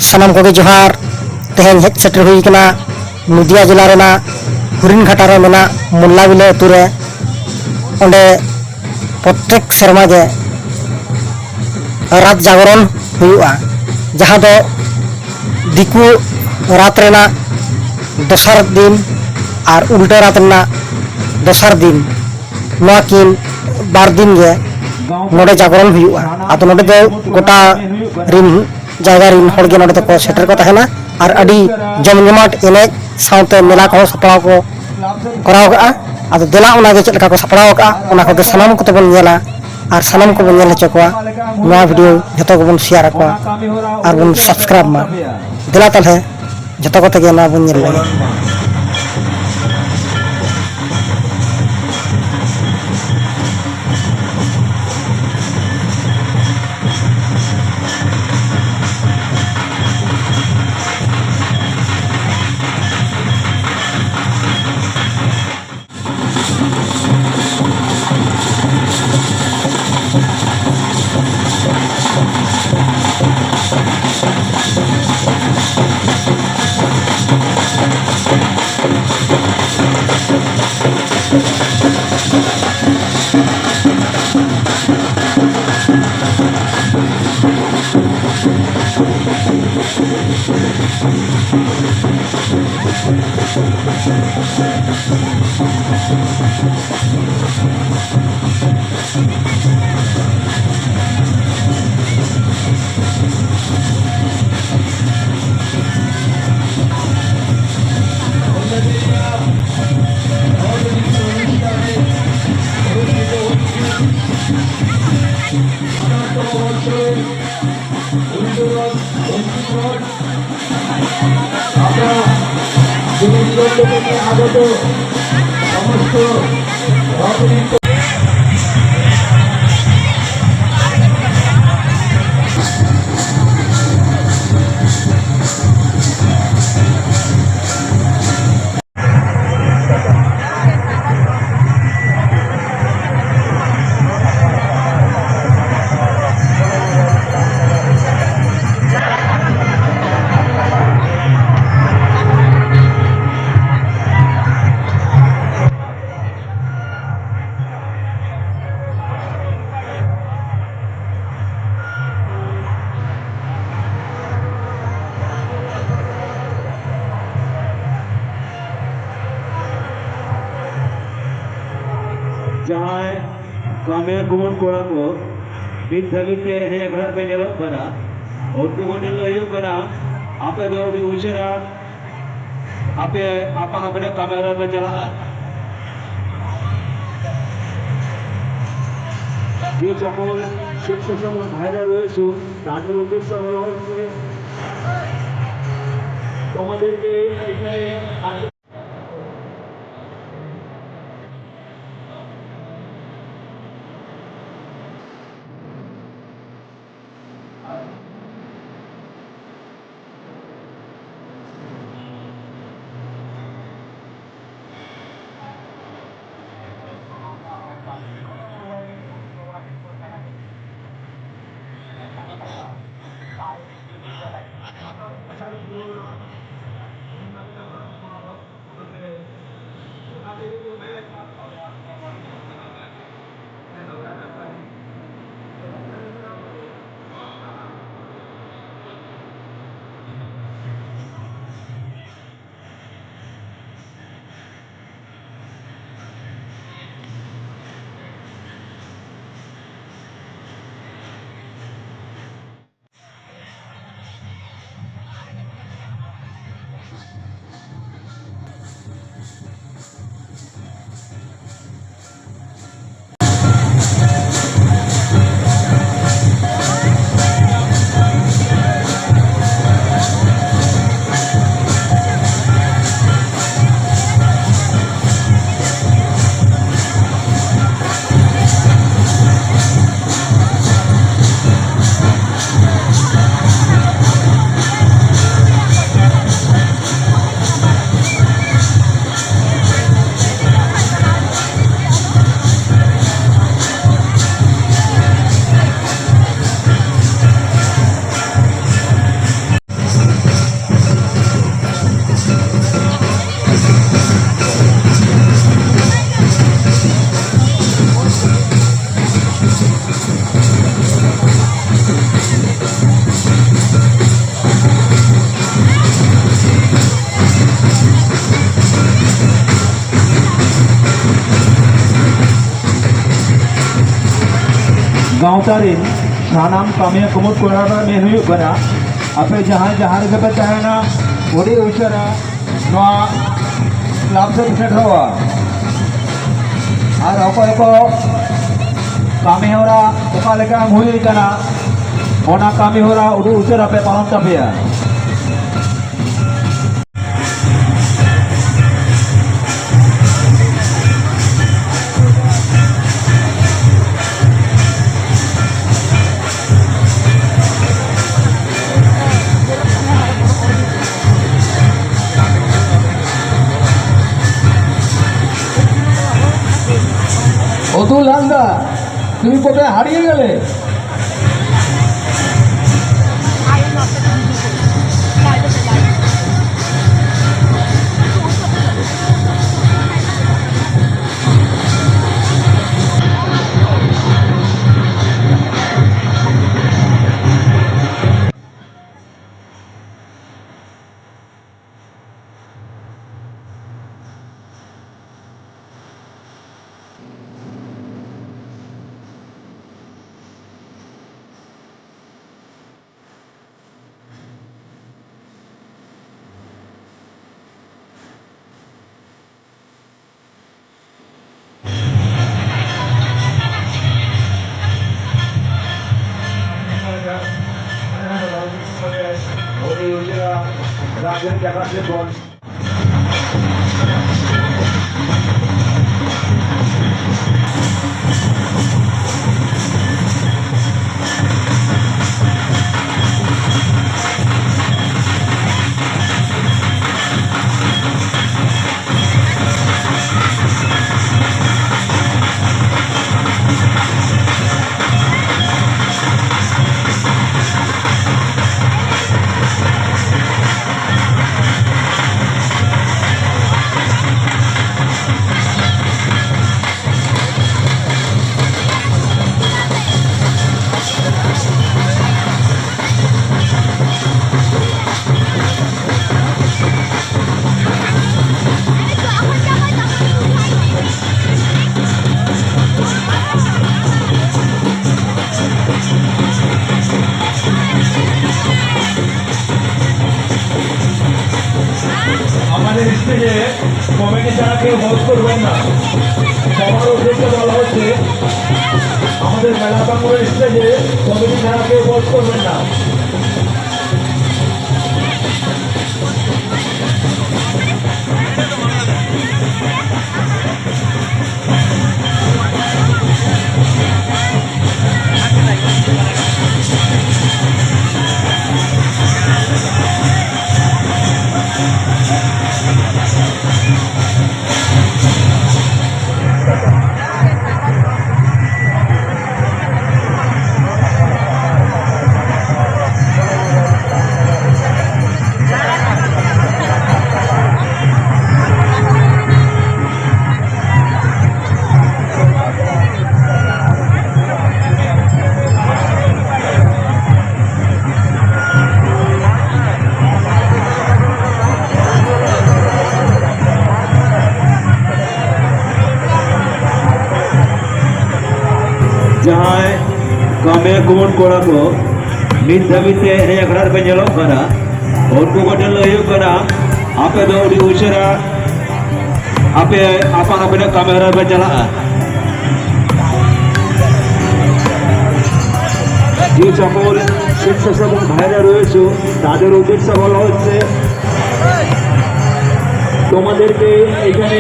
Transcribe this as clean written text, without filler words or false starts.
सानाम को जोहार तेहन हेज सेटर हुई कना नदिया जिला रेना हरिणघाटा रे मेना मोल्लाबेलिया अतु रे ओंडे प्रत्येक सेरमा गे रात जागरण हुआ जहां दो दिकु रात रेना दोसर दिन और उल्टा रात रेना दोसर दिन नोआ किन बार दिन गे नोडे जागरण हुआ आतो नोडे दो गोटा रिन जायगा रिन हड़ गे नोडे को सेटर को तहना और अडी जमजमाट एनेज साउते मेला को सपड़ाव को कराव का आतो देला ओना गे चलका को सपड़ाव का ओना को सनाम को तबन नेला और सनाम को बन चकोआ नोआ वीडियो जतो को बन शेयर को और बन सब्सक्राइब मा देला तल है जतो को तगे ना बन नेल लगे जहाँ कामे गुमन कोड़ा को बिन थगी पे है घर पे नेवत बना और गुमन ने यो बना आपे दो भी उचरा आपे आपा अपने कैमरा में चला ये समूह शिक्षक समूह भाइराल হয়েছে তাদের উদ্দেশ্য হলো তোমাদেরকে এখানে गाँवता rin sanam kami kumut kurara men huyug kana ape jahan repe tahena odi ushara noa club se set howa ar okoy ko kami hora oka leka huyug kana ona kami hora odi ushara pe palon tapia Atul Halda তুমি কোথায় হারিয়ে গেলে? Raath JAGARON আমাদের স্টেজে committee ছাড়া কেউ host করবেন না। সবার উদ্দেশ্যে বলা হচ্ছে আমাদের মেলা প্রাঙ্গণের স্টেজে কমিটি ছাড়া কেউ হোস্ট করবেন না। जहाँ कमे कुमन कोड़ा को नित धबिते एनेज अखड़ा पे ñeloग kana उनको बटन huyug kana आपे दो उडी उशरा आपे आपन अपने kamera पे चला ये সকল শিক্ষক এবং ভাইরা রয়েছে তাদের উদ্দেশ্যে বলা হচ্ছে তোমাদেরকে এখানে